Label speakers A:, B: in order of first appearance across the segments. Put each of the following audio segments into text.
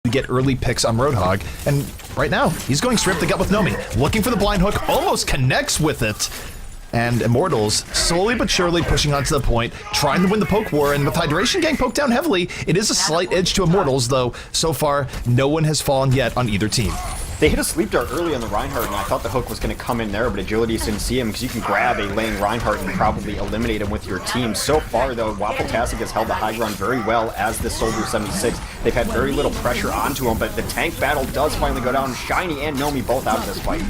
A: to get early picks on Roadhog, and right now, he's going straight up the gut with Nomi, looking for the blind hook, almost connects with it. And Immortals slowly but surely pushing on to the point, trying to win the poke war, and with Hydration getting poked down heavily, it is a slight edge to Immortals, though so far no one has fallen yet on either team.
B: They hit a sleep dart early on the Reinhardt, and I thought the hook was going to come in there, but Agility didn't see him because you can grab a laying Reinhardt and probably eliminate him with your team. So far, though, Waffle-tastic has held the high ground very well as the Soldier 76. They've had very little pressure onto him, but the tank battle does finally go down. Shiny and Nomi both out of this fight.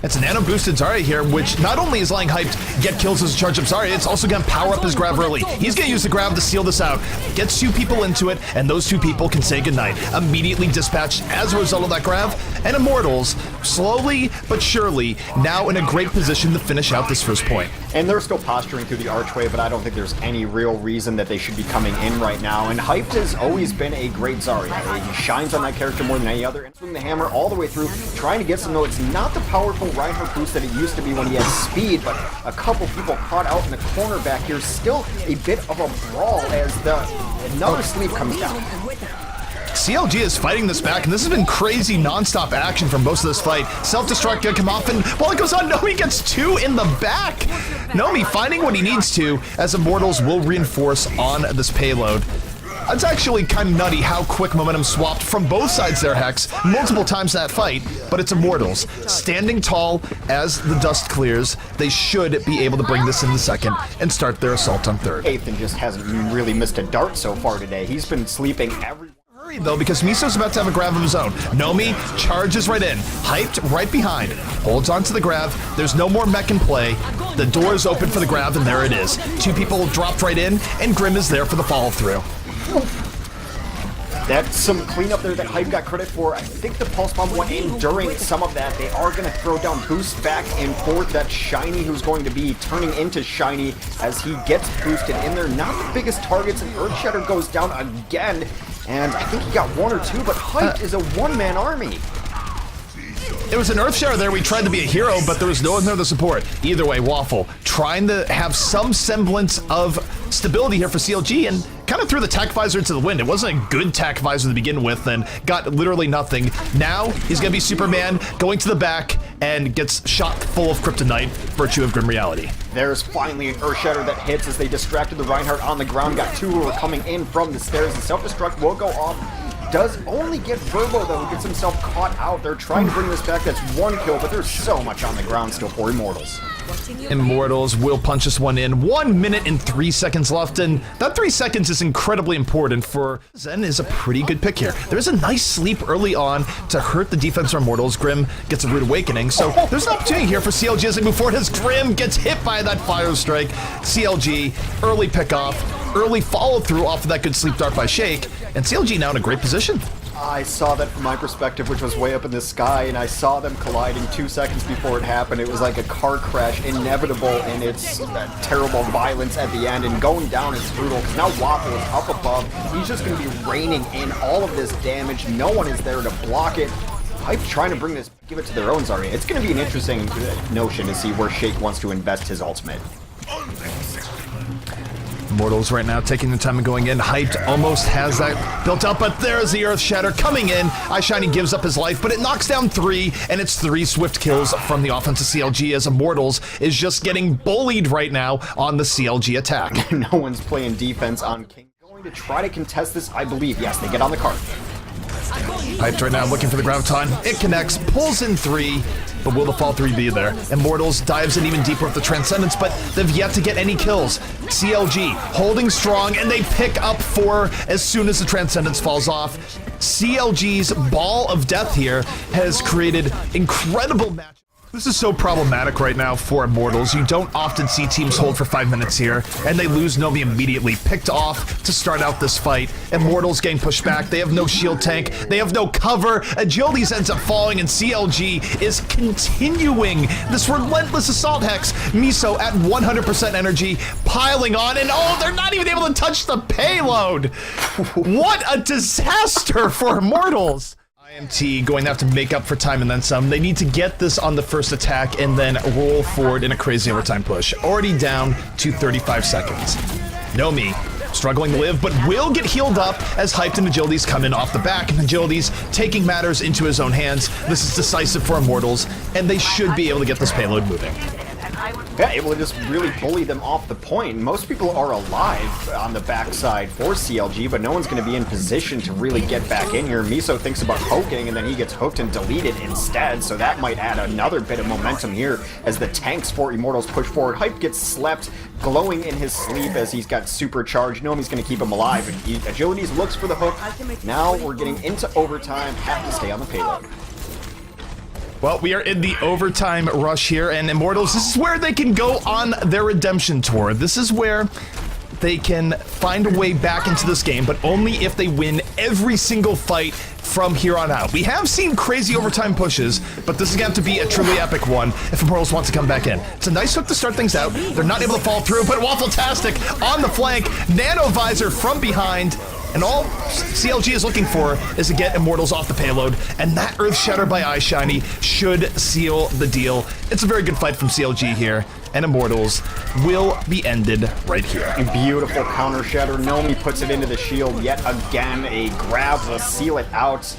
A: It's a nano-boosted Zarya here, which not only is lying hyped, get kills as a charge up Zarya, it's also going to power up his grab early. He's going to use the grab to seal this out. Gets 2 people into it, and those 2 people can say goodnight. Immediately dispatched as a result of that grab, and Immortals, slowly but surely, now in a great position to finish out this first point.
B: And they're still posturing through the archway, but I don't think there's any real reason that they should be coming in right now. And Hyped has always been a great Zarya. He shines on that character more than any other, and swing the hammer all the way through, trying to get some, though it's not the powerful Reinhardt boost that it used to be when he had speed, but a couple people caught out in the corner back here. Still a bit of a brawl as another sleep comes down.
A: CLG is fighting this back, and this has been crazy non-stop action from most of this fight. Self-destruct gonna come off, and while it goes on, Nomi gets 2 in the back. Nomi finding what he needs to, as Immortals will reinforce on this payload. It's actually kind of nutty how quick momentum swapped from both sides there, Hex, multiple times that fight, but it's Immortals. Standing tall as the dust clears, they should be able to bring this in the second and start their assault on third.
B: Ethan just hasn't really missed a dart so far today. He's been sleeping every...
A: Though, because Miso's about to have a grab of his own. Nomi charges right in, hyped right behind, holds on to the grab. There's no more mech in play. The door is open for the grab, and there it is. 2 people dropped right in, and Grim is there for the follow-through.
B: That's some cleanup there that Hype got credit for. I think the Pulse Bomb went in during some of that. They are going to throw down boosts back and forth. That Shiny who's going to be turning into Shiny as he gets boosted in there. Not the biggest targets, and Earthshatter goes down again. And I think he got 1 or 2, but Hype is a one-man army.
A: It was an Earthshatter there. We tried to be a hero, but there was no one there to support. Either way, Waffle trying to have some semblance of stability here for CLG, and kind of threw the tack visor into the wind. It wasn't a good tack visor to begin with, and got literally nothing. Now he's gonna be Superman, going to the back, and gets shot full of kryptonite, virtue of grim reality.
B: There's finally an Earthshatter that hits as they distracted the Reinhardt on the ground. Got 2 who are coming in from the stairs. The self-destruct will go off. Does only get Verbo, though, who gets himself caught out. They're trying to bring this back. That's 1 kill, but there's so much on the ground still for Immortals.
A: Immortals will punch this one in. 1 minute and 3 seconds left, and that 3 seconds is incredibly important for Zen is a pretty good pick here. There's a nice sleep early on to hurt the defense of Immortals. Grim gets a rude awakening, so there's an opportunity here for CLG as they move forward as Grim gets hit by that fire strike. CLG, early pick off, early follow through off of that good sleep dart by Shake, and CLG now in a great position.
B: I saw that from my perspective, which was way up in the sky, and I saw them colliding 2 seconds before it happened. It was like a car crash, inevitable in its terrible violence at the end, and going down is brutal, because now Waffle is up above. He's just going to be raining in all of this damage. No one is there to block it. Hype's trying to bring this, give it to their own Zarya. It's going to be an interesting notion to see where Shake wants to invest his ultimate.
A: Immortals right now taking the time and going in. Hyped almost has that built up, but there's the Earthshatter coming in. iShiny gives up his life, but it knocks down 3, and it's 3 swift kills from the offensive CLG as Immortals is just getting bullied right now on the CLG attack.
B: No one's playing defense on King. Going to try to contest this, I believe. Yes, they get on the cart.
A: Hyped right now looking for the graviton. It connects, pulls in 3, but will the fall 3 be there? Immortals dives in even deeper with the Transcendence, but they've yet to get any kills. CLG holding strong, and they pick up 4 as soon as the Transcendence falls off. CLG's Ball of Death here has created incredible matches. This is so problematic right now for Immortals. You don't often see teams hold for 5 minutes here, and they lose Nomi immediately. Picked off to start out this fight. Immortals getting pushed back. They have no shield tank. They have no cover. Agility ends up falling, and CLG is continuing this relentless assault. Hex. Miso at 100% energy, piling on, and oh, they're not even able to touch the payload. What a disaster for Immortals. IMT going to have to make up for time and then some. They need to get this on the first attack and then roll forward in a crazy overtime push. Already down to 35 seconds. Nomi struggling to live, but will get healed up as Hyped and Agility's come in off the back, and Agility's taking matters into his own hands. This is decisive for Immortals, and they should be able to get this payload moving.
B: Yeah, able to just really bully them off the point. Most people are alive on the backside for CLG, but no one's going to be in position to really get back in here. Miso thinks about poking, and then he gets hooked and deleted instead, so that might add another bit of momentum here as the tanks for Immortals push forward. Hype gets slept, glowing in his sleep as he's got supercharged. Nomi's going to keep him alive, and Agilities looks for the hook. Now we're getting into overtime, have to stay on the payload.
A: Well, we are in the overtime rush here, and Immortals, this is where they can go on their redemption tour. This is where they can find a way back into this game, but only if they win every single fight from here on out. We have seen crazy overtime pushes, but this is going to have to be a truly epic one if Immortals want to come back in. It's a nice hook to start things out. They're not able to fall through, but Waffle-tastic on the flank. Nano Visor from behind. And all CLG is looking for is to get Immortals off the payload, and that Earth Shatter by iShiny should seal the deal. It's a very good fight from CLG here, and Immortals will be ended right here.
B: Beautiful counter shatter. Nomi puts it into the shield yet again. A grab will seal it out.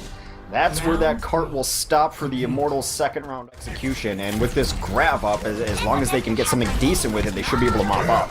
B: That's where that cart will stop for the Immortals' second round execution, and with this grab up, as long as they can get something decent with it, they should be able to mop up.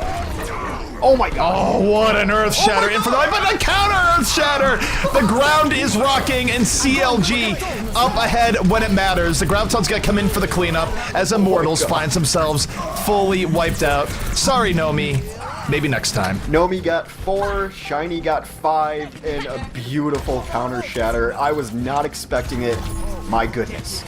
B: Oh my god.
A: Oh, what an Earth Shatter in for the but the counter Earth Shatter! The ground is rocking, and CLG up ahead when it matters. The Graviton's gonna come in for the cleanup as Immortals finds themselves fully wiped out. Sorry, Nomi. Maybe next time.
B: Nomi got 4, Shiny got 5, and a beautiful counter shatter. I was not expecting it. My goodness.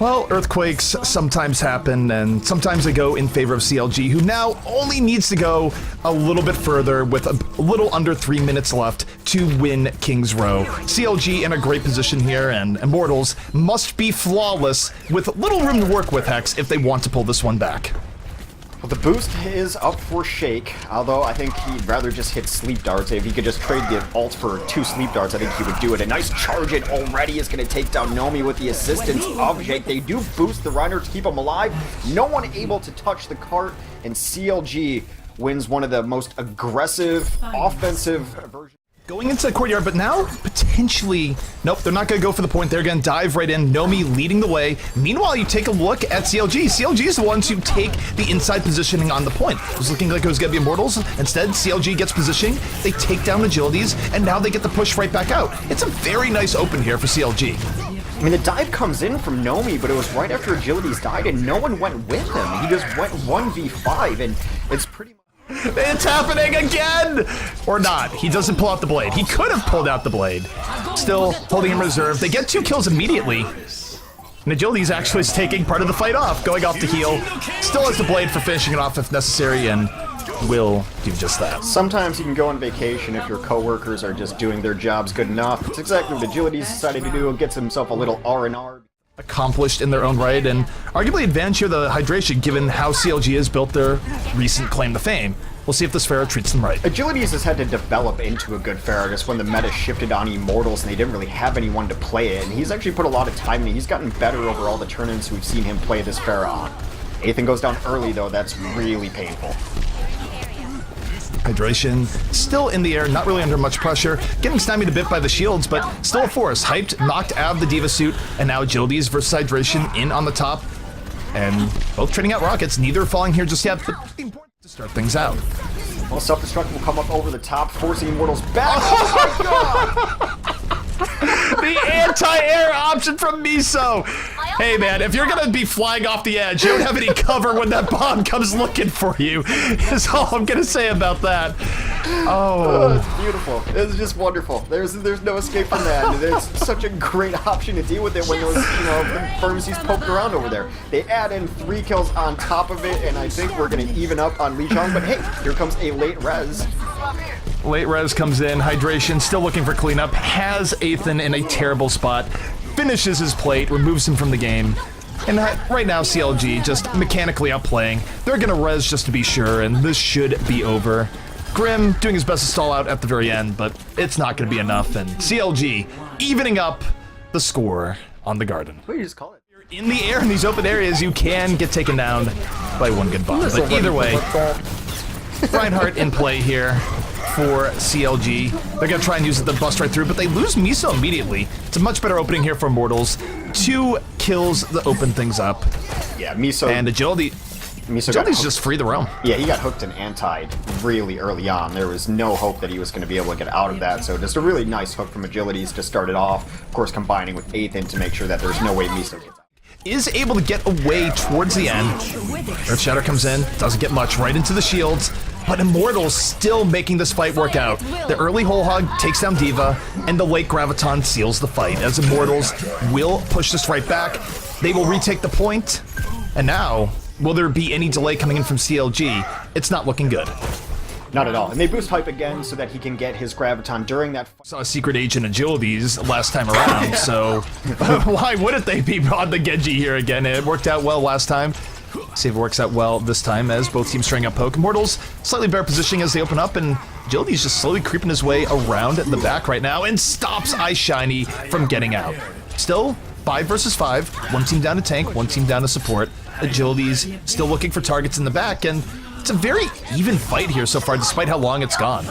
A: Well, earthquakes sometimes happen, and sometimes they go in favor of CLG, who now only needs to go a little bit further with a little under 3 minutes left to win King's Row. CLG in a great position here, and Immortals must be flawless with little room to work with, Hex, if they want to pull this one back.
B: Well, the boost is up for Shake, although I think he'd rather just hit Sleep Darts. If he could just trade the ult for 2 Sleep Darts, I think he would do it. A nice charge it already is going to take down Nomi with the assistance of Shake. They do boost the Reiner to keep him alive. No one able to touch the cart, and CLG wins one of the most aggressive, offensive versions.
A: Going into the courtyard, but now potentially, nope, they're not going to go for the point. They're going to dive right in. Nomi leading the way. Meanwhile, you take a look at CLG. CLG is the ones who take the inside positioning on the point. It was looking like it was going to be Immortals. Instead, CLG gets positioning. They take down Agilities, and now they get the push right back out. It's a very nice open here for CLG.
B: I mean, the dive comes in from Nomi, but it was right after Agilities died, and no one went with him. He just went 1v5, and it's pretty much...
A: It's happening again! Or not. He doesn't pull out the blade. He could have pulled out the blade. Still holding him reserve. They get 2 kills immediately. And Agility's actually is taking part of the fight off, going off the heal. Still has the blade for finishing it off if necessary, and will do just that.
B: Sometimes you can go on vacation if your coworkers are just doing their jobs good enough. It's exactly what Agility's decided to do. Gets himself a little R&R.
A: Accomplished in their own right, and arguably advantage here the hydration given how CLG has built their recent claim to fame. We'll see if this Pharaoh treats them right.
B: Agilities has had to develop into a good Pharaoh just when the meta shifted on Immortals and they didn't really have anyone to play it, and he's actually put a lot of time in it. He's gotten better over all the tournaments we've seen him play this Pharaoh on. Ethan goes down early though, that's really painful.
A: Hydration still in the air, not really under much pressure, getting stymied a bit by the shields, but still a force. Hyped, knocked out of the Diva suit, and now Agilities versus Hydration in on the top. And both trading out rockets, neither falling here just yet, but important to start things out.
B: Well, self-destruct will come up over the top, forcing Immortals back. Oh my god!
A: The anti-air option from Miso. Hey man, if you're gonna be flying off the edge, you don't have any cover when that bomb comes looking for you, is all I'm gonna say about that. Oh.
B: It's beautiful. It's just wonderful. There's no escape from that. It's such a great option to deal with it when those, pharmacies poked around over there. They add in 3 kills on top of it, and I think we're gonna even up on Li Chong, but hey, here comes a late res.
A: Late res comes in, Hydration still looking for cleanup, has Ethan in a terrible spot, finishes his plate, removes him from the game, and right now CLG just mechanically outplaying. They're gonna res just to be sure, and this should be over. Grim doing his best to stall out at the very end, but it's not gonna be enough, and CLG evening up the score on the Garden.
B: What do you just call it?
A: In the air in these open areas, you can get taken down by one good bomb, but either way, Reinhardt in play here for CLG. They're going to try and use the bust right through, but they lose Miso immediately. It's a much better opening here for Immortals. 2 kills that open things up.
B: Yeah, Miso...
A: And Agility... Agility's just free the roam.
B: Yeah, he got hooked and antied really early on. There was no hope that he was going to be able to get out of that, so just a really nice hook from Agilities to start it off. Of course, combining with 8th in to make sure that there's no way Miso gets out.
A: Is able to get away towards the end. Earth Shatter comes in, doesn't get much, right into the shields, but Immortals still making this fight work out. The early Whole Hog takes down D.Va, and the late Graviton seals the fight, as Immortals will push this right back. They will retake the point, and now, will there be any delay coming in from CLG? It's not looking good.
B: Not at all. And they boost hype again so that he can get his Graviton during that.
A: Saw a Secret Agent Agilities last time around, so why wouldn't they be on the Genji here again? It worked out well last time. See if it works out well this time as both teams string up poke. Immortals slightly better positioning as they open up, and Agility's just slowly creeping his way around the back right now and stops iShiny from getting out. Still 5 versus 5, one team down to tank, one team down to support. Agility's still looking for targets in the back, and it's a very even fight here so far, despite how long it's gone.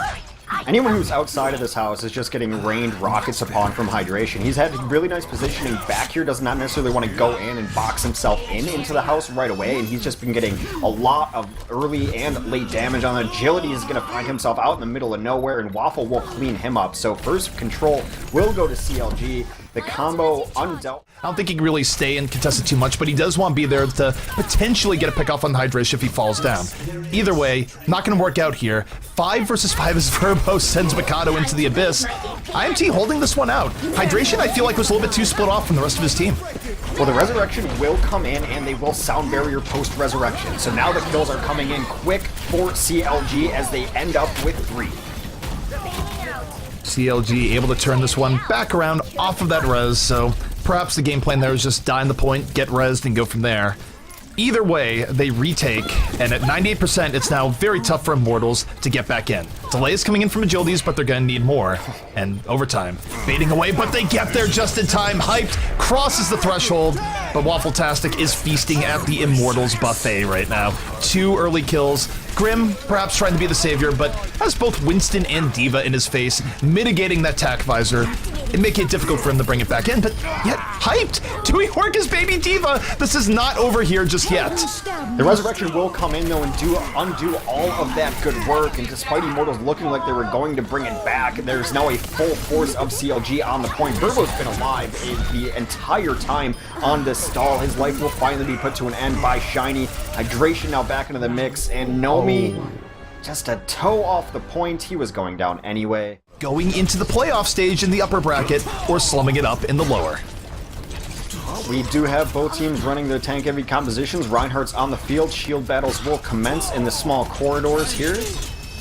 B: Anyone who's outside of this house is just getting rained rockets upon from hydration. He's had really nice positioning back here, does not necessarily want to go in and box himself into the house right away, and he's just been getting a lot of early and late damage on Agility. He's going to find himself out in the middle of nowhere, and Waffle will clean him up. So first control will go to CLG. The combo undealt.
A: I don't think he can really stay and contest it too much, but he does want to be there to potentially get a pick off on the hydration if he falls down. Either way, not going to work out here. 5 versus 5 as Verbo sends Mikado into the abyss. IMT holding this one out. Hydration, I feel like, was a little bit too split off from the rest of his team.
B: Well, the Resurrection will come in, and they will Sound Barrier post-Resurrection. So now the kills are coming in quick for CLG as they end up with 3.
A: CLG able to turn this one back around off of that res, so perhaps the game plan there is just die in the point, get resed, and go from there. Either way, they retake, and at 98%, it's now very tough for Immortals to get back in. Delay is coming in from Agilities, but they're gonna need more. And overtime, fading away, but they get there just in time. Hyped, crosses the threshold, but Waffletastic is feasting at the Immortals buffet right now. 2 early kills. Grim, perhaps trying to be the savior, but has both Winston and D.Va in his face, mitigating that tack visor and making it difficult for him to bring it back in, but yet hyped! Doing work as baby D.Va! This is not over here just yet.
B: The Resurrection will come in, though, and undo all of that good work, and despite Immortals looking like they were going to bring it back, there's now a full force of CLG on the point. Verbo's been alive the entire time on this stall. His life will finally be put to an end by Shiny. Hydration now back into the mix, and Nomi just a toe off the point. He was going down anyway.
A: Going into the playoff stage in the upper bracket, or slumming it up in the lower.
B: We do have both teams running their tank-heavy compositions. Reinhardt's on the field. Shield battles will commence in the small corridors here,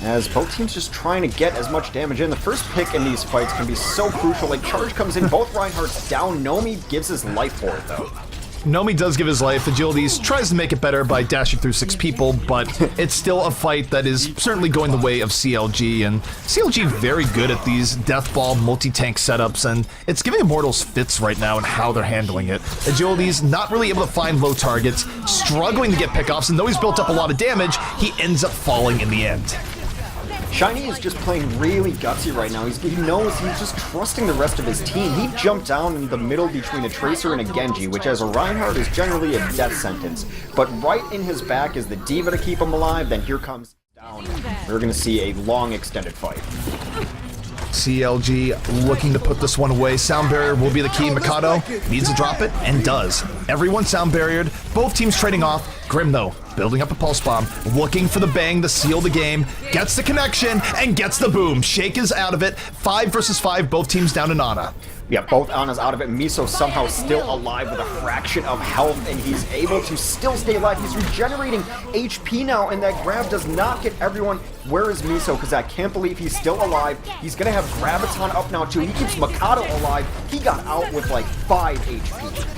B: as both teams just trying to get as much damage in. The first pick in these fights can be so crucial. Like, charge comes in, both Reinhardt's down. Nomi gives his life for it, though.
A: Nomi does give his life. Agilities tries to make it better by dashing through 6 people, but it's still a fight that is certainly going the way of CLG, and CLG very good at these deathball multi-tank setups, and it's giving Immortals fits right now in how they're handling it. Agilities not really able to find low targets, struggling to get pickoffs, and though he's built up a lot of damage, he ends up falling in the end.
B: Shiny is just playing really gutsy right now. He knows he's just trusting the rest of his team. He jumped down in the middle between a Tracer and a Genji, which as a Reinhardt is generally a death sentence. But right in his back is the D.Va to keep him alive, then here comes down. We're going to see a long extended fight.
A: CLG looking to put this one away. Sound barrier will be the key. Mikado needs to drop it, and does. Everyone sound barriered. Both teams trading off. Grim, though, building up a pulse bomb, looking for the bang to seal the game. Gets the connection, and gets the boom. Shake is out of it. 5 versus 5, both teams down to Nana.
B: Yeah, both Ana's out of it. Miso somehow still alive with a fraction of health, and he's able to still stay alive. He's regenerating HP now, and that grab does not get everyone. Where is Miso? Because I can't believe he's still alive. He's going to have Graviton up now, too. He keeps Mikado alive. He got out with like 5 HP.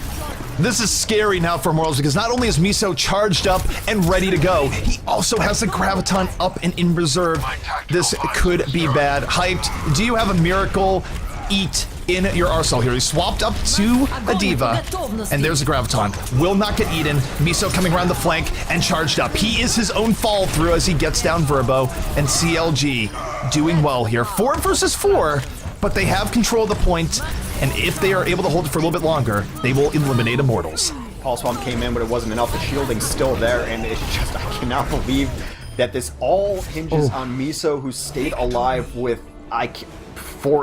A: This is scary now for Immortals, because not only is Miso charged up and ready to go, he also has the Graviton up and in reserve. This could be bad. Hyped, do you have a miracle? Eat in your arsenal here. He swapped up to a D.Va, and there's a Graviton. Will not get eaten. Miso coming around the flank and charged up. He is his own fall through as he gets down Verbo, and CLG doing well here. 4 versus 4, but they have control of the point, and if they are able to hold it for a little bit longer, they will eliminate Immortals.
B: Pulse Bomb came in, but it wasn't enough. The shielding's still there, and it's just, I cannot believe that this all hinges on Miso, who stayed alive with 4